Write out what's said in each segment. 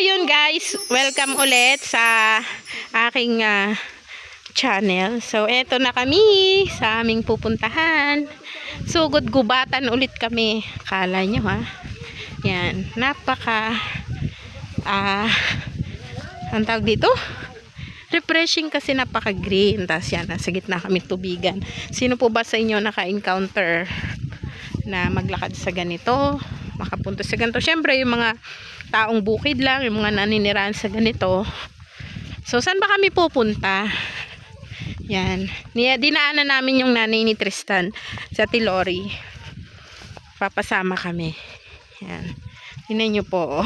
yun guys, welcome ulit sa aking channel. So eto na kami sa aming pupuntahan. Sugod gubatan ulit kami. Kala nyo ha. Yan, napaka ang tawag dito? Refreshing kasi napaka green. Tapos yan, nasa gitna kami tubigan. Sino po ba sa inyo naka-encounter na maglakad sa ganito? Makapunta sa ganito. Syempre yung mga taong bukid lang, yung mga naninirahan sa ganito. So saan ba kami pupunta? Yan, dinaanan namin yung nanay ni Tristan sa Tilori. Papasama kami. Yan, tingnan nyo po.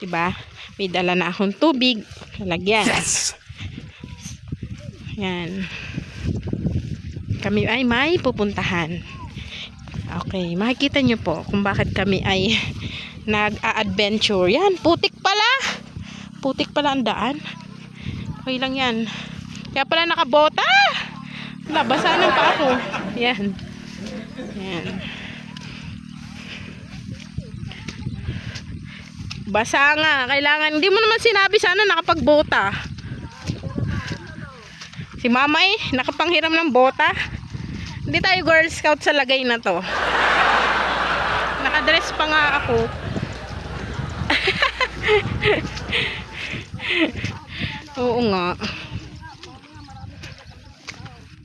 Diba? May dala na akong tubig. Lalagyan. Yes! Yan. Kami ay may pupuntahan. Okay, makikita nyo po kung bakit kami ay nag-a-adventure. Yan, putik pala. Putik pala ang daan. Okay lang yan. Kaya pala nakabota. Nabasa ng pa ako. Yan. Yan. Basa nga. Kailangan, hindi mo naman sinabi sana nakapagbota. Si mama nakapanghiram ng bota. Hindi tayo Girl Scout sa lagay na to. Nakadress pa nga ako. Oo nga.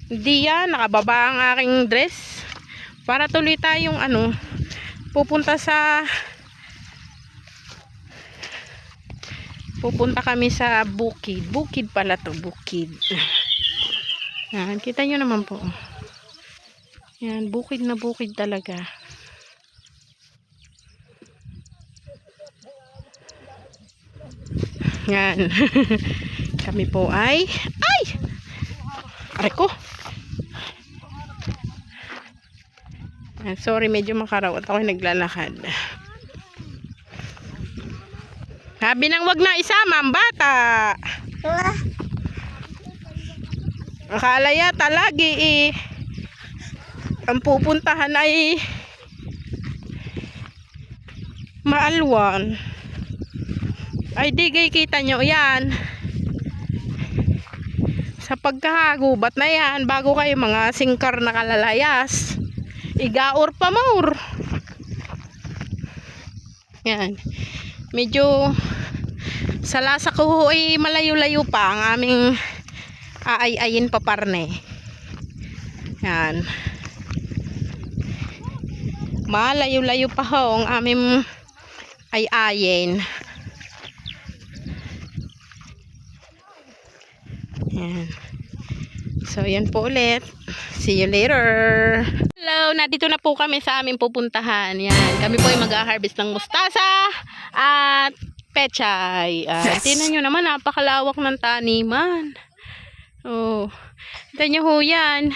Hindi yan. Nakababa ang aking dress. Para tuloy tayong pupunta kami sa bukid. Bukid pala to. Bukid. Yan. Kita nyo naman po. Yan. Bukid na bukid talaga. Yan. Kami po ay aray ko. Yan. Sorry, medyo makarawat ako naglalakad. Sabi nang wag na isama ang bata. Akala yata lagi ang pupuntahan ay Maalwan. Ay digay, kita nyo yan. Sa pagkagubat na yan, bago kayo mga singkar na kalalayas, igaor pa maur. Yan. Medyo sa lasa ko ay malayo-layo pa ang aming aay-ayin paparne. Yan. Malayo-layo pa ho ang aming ay-ayin. Yan. So yan po ulit. See you later. Hello, nandito na po kami sa aming pupuntahan. Yan, kami po ay mag-harvest ng mustasa at pechay. Yes. Tingnan nyo naman, napakalawak ng taniman. Oh, tingnan nyo ho yan.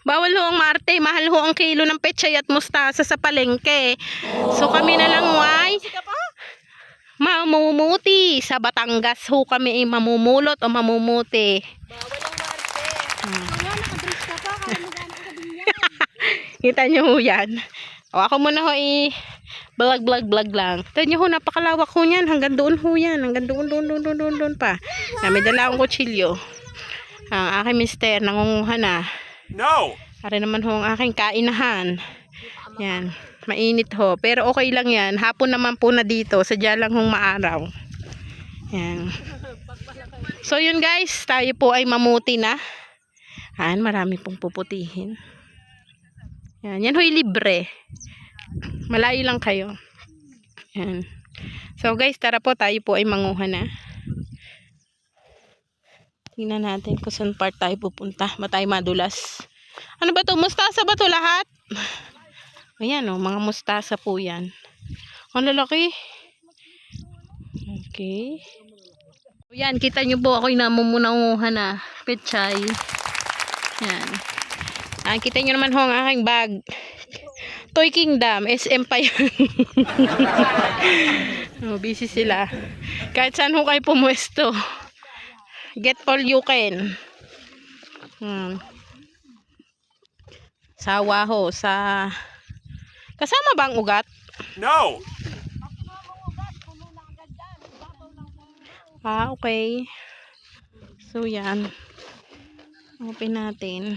Bawal ho ang marte, mahal ho ang kilo ng pechay at mustasa sa palengke. So kami na lang mamumuti. Sa Batangas ho kami ay mamumulot o mamumuti. Bawal ang marte. Nakadress ka pa, kaya magana ka din yan. Kita nyo ho yan. O ako muna ho vlog lang. Ito nyo ho, napakalawak ho yan. Hanggang doon ho yan. Hanggang doon pa. May dala akong kutsilyo. Ang aking mister, nangunguha na. No! Ari naman ho ang aking kainahan. Yan. Mainit ho. Pero okay lang yan. Hapon naman po na dito. Sadya lang hong maaraw. Yan. So yun guys. Tayo po ay mamuti na. Yan. Marami pong puputihin. Yan. Yan ho'y libre. Malayo lang kayo. Yan. So guys, tara po. Tayo po ay manguha na. Tingnan natin kung saan part tayo pupunta. Matay madulas. Ano ba to? Mustasa ba to lahat? Ayan o, mga mustasa po yan. Ang lalaki. Okay. Ayan, kita nyo po ako'y namumunanguhan na pechay. Ayan. Kita nyo naman ho ang aking bag. Toy Kingdom, SM pa yun. Busy sila. Kahit saan ho kayo pumuesto. Get all you can. Sawa ho sa kasama bang ugat? No! Okay. So, yan. Open natin.